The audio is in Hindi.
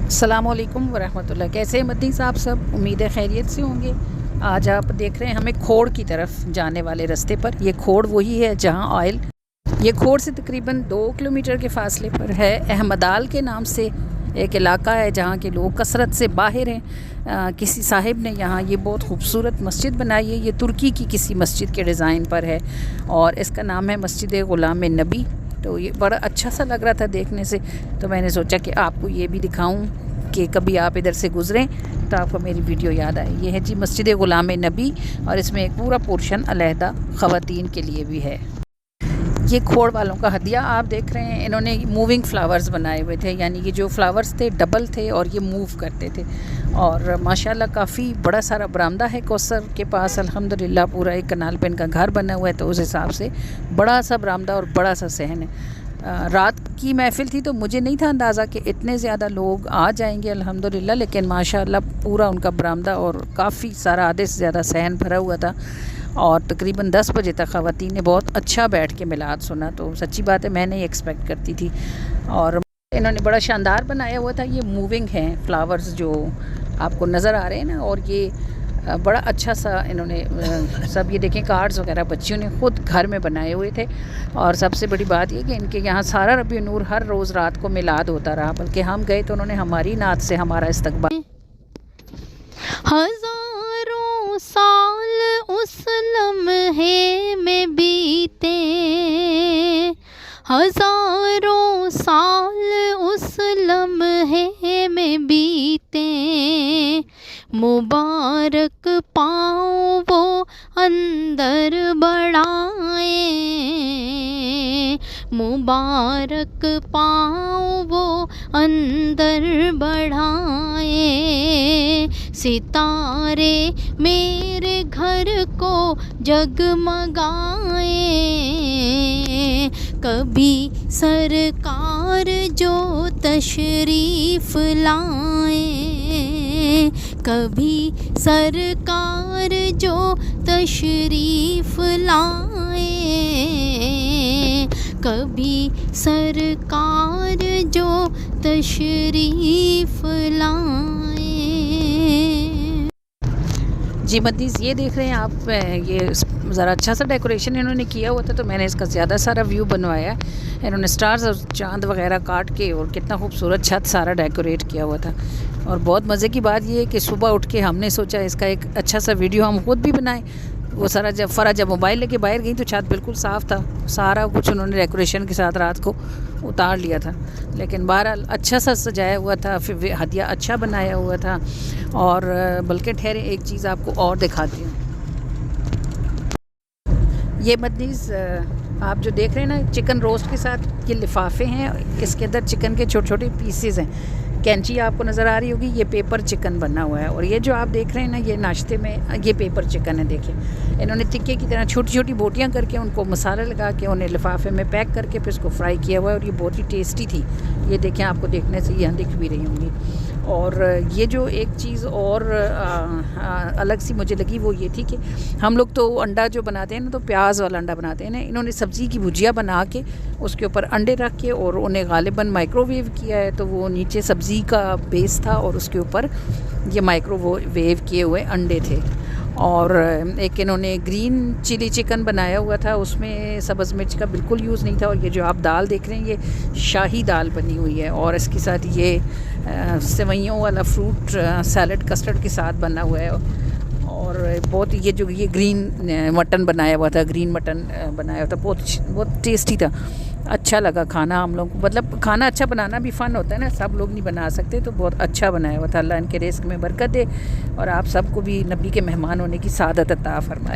अस्सलामुअलैकुम वरहमतुल्लाह। कैसे मद्दी साहब सब, उम्मीद है खैरियत से होंगे। आज आप देख रहे हैं हमें खोड़ की तरफ जाने वाले रास्ते पर। ये खोड़ वही है जहां ऑयल, ये खोड़ से तकरीबन 2 किलोमीटर के फासले पर है। अहमदाल के नाम से एक इलाका है जहाँ के लोग कसरत से बाहर हैं। किसी साहिब ने यहाँ ये बहुत खूबसूरत मस्जिद बनाई है। ये तुर्की की किसी मस्जिद के डिज़ाइन पर है और इसका नाम है मस्जिद ग़ुलाम नबी। तो ये बड़ा अच्छा सा लग रहा था देखने से, तो मैंने सोचा कि आपको ये भी दिखाऊं कि कभी आप इधर से गुज़रें तो आपको मेरी वीडियो याद आए। ये है जी मस्जिद ग़ुलाम नबी और इसमें एक पूरा पोर्शन अलहदा ख़वातीन के लिए भी है। ये खोड़ वालों का हदिया आप देख रहे हैं। इन्होंने मूविंग फ्लावर्स बनाए हुए थे, यानी कि जो फ्लावर्स थे डबल थे और ये मूव करते थे। और माशाल्लाह काफ़ी बड़ा सारा बरामदा है कौसर के पास। अल्हम्दुलिल्लाह पूरा एक कनाल पे इनका घर बना हुआ है, तो उस हिसाब से बड़ा सा बरामदा और बड़ा सा सहन है। रात की महफ़िल थी तो मुझे नहीं था अंदाज़ा कि इतने ज़्यादा लोग आ जाएंगे अल्हम्दुलिल्लाह, लेकिन माशाल्लाह पूरा उनका बरामदा और काफ़ी सारा आधे से ज़्यादा सहन भरा हुआ था। और तकरीबन 10 बजे तक ख़वातीन ने बहुत अच्छा बैठ के मिलाद सुना। तो सच्ची बात है, मैं नहीं एक्सपेक्ट करती थी। और इन्होंने बड़ा शानदार बनाया हुआ था। ये मूविंग हैं फ्लावर्स जो आपको नज़र आ रहे हैं ना, और ये बड़ा अच्छा सा इन्होंने सब ये देखें कार्ड्स वगैरह बच्चियों ने ख़ुद घर में बनाए हुए थे। और सबसे बड़ी बात ये कि इनके यहाँ सारा रबी नूर हर रोज़ रात को मिलाद होता रहा, बल्कि हम गए तो उन्होंने हमारी नात से हमारा इस्तकबाल। हज़ारों साल उस लम्हे में बीते, हज़ारों साल उस लम्हे में बीते, मुबारक पाँव वो अंदर बढ़ाए, मुबारक पाँव वो अंदर बढ़ाए। सितारे मेरे घर को जगमगाए, कभी सरकार जो तशरीफ़ लाए, कभी सरकार जो तशरीफ़ लाए, कभी सरकार जो तशरीफ़ लाए। जी मदीज़, ये देख रहे हैं आप, ये ज़रा अच्छा सा डेकोरेशन इन्होंने किया हुआ था, तो मैंने इसका ज़्यादा सारा व्यू बनवाया है। इन्होंने स्टार्स और चांद वगैरह काट के और कितना खूबसूरत छत सारा डेकोरेट किया हुआ था। और बहुत मज़े की बात ये है कि सुबह उठ के हमने सोचा इसका एक अच्छा सा वीडियो हम खुद भी बनाएं। वो सारा जब मोबाइल लेके बाहर गई तो छत बिल्कुल साफ़ था, सारा कुछ उन्होंने डेकोरेशन के साथ रात को उतार लिया था। लेकिन बहरहाल अच्छा सा सजाया हुआ था, फिर हदिया अच्छा बनाया हुआ था। और बल्कि ठहरे एक चीज़ आपको और दिखाती हूँ। ये मदनीज़ आप जो देख रहे हैं ना, चिकन रोस्ट के साथ ये लिफाफे हैं, इसके अंदर चिकन के छोटे छोटे पीसेस हैं। कैंची आपको नज़र आ रही होगी, ये पेपर चिकन बना हुआ है। और ये जो आप देख रहे हैं ना, ये नाश्ते में ये पेपर चिकन है। देखिए इन्होंने टिक्के की तरह छोटी छोटी बोटियां करके उनको मसाला लगा के उन्हें लिफाफे में पैक करके फिर इसको फ्राई किया हुआ है। और ये बहुत ही टेस्टी थी। ये देखें, आपको देखने से यहाँ दिख भी रही होंगी। और ये जो एक चीज़ और अलग सी मुझे लगी वो ये थी कि हम लोग तो अंडा जो बनाते हैं ना, तो प्याज वाला अंडा बनाते हैं ना, इन्होंने सब्ज़ी की भुजिया बना के उसके ऊपर अंडे रख के और उन्हें गालिबन माइक्रोवेव किया है। तो वो नीचे सब्ज़ी का बेस था और उसके ऊपर ये माइक्रोवेव किए हुए अंडे थे। और एक इन्होंने ग्रीन चिली चिकन बनाया हुआ था, उसमें सब्ज़ मिर्च का बिल्कुल यूज़ नहीं था। और ये जो आप दाल देख रहे हैं, ये शाही दाल बनी हुई है और इसके साथ ये सेवइयों वाला फ्रूट सैलड कस्टर्ड के साथ बना हुआ है। और बहुत ये ग्रीन मटन बनाया हुआ था, ग्रीन मटन बनाया हुआ था, बहुत टेस्टी था। अच्छा लगा खाना हम लोग को। मतलब खाना अच्छा बनाना भी फ़न होता है ना, सब लोग नहीं बना सकते, तो बहुत अच्छा बनाया हुआ था। अल्लाह इनके रिज़्क़ में बरकत दे और आप सबको भी नबी के मेहमान होने की सादत अता फ़रमाए।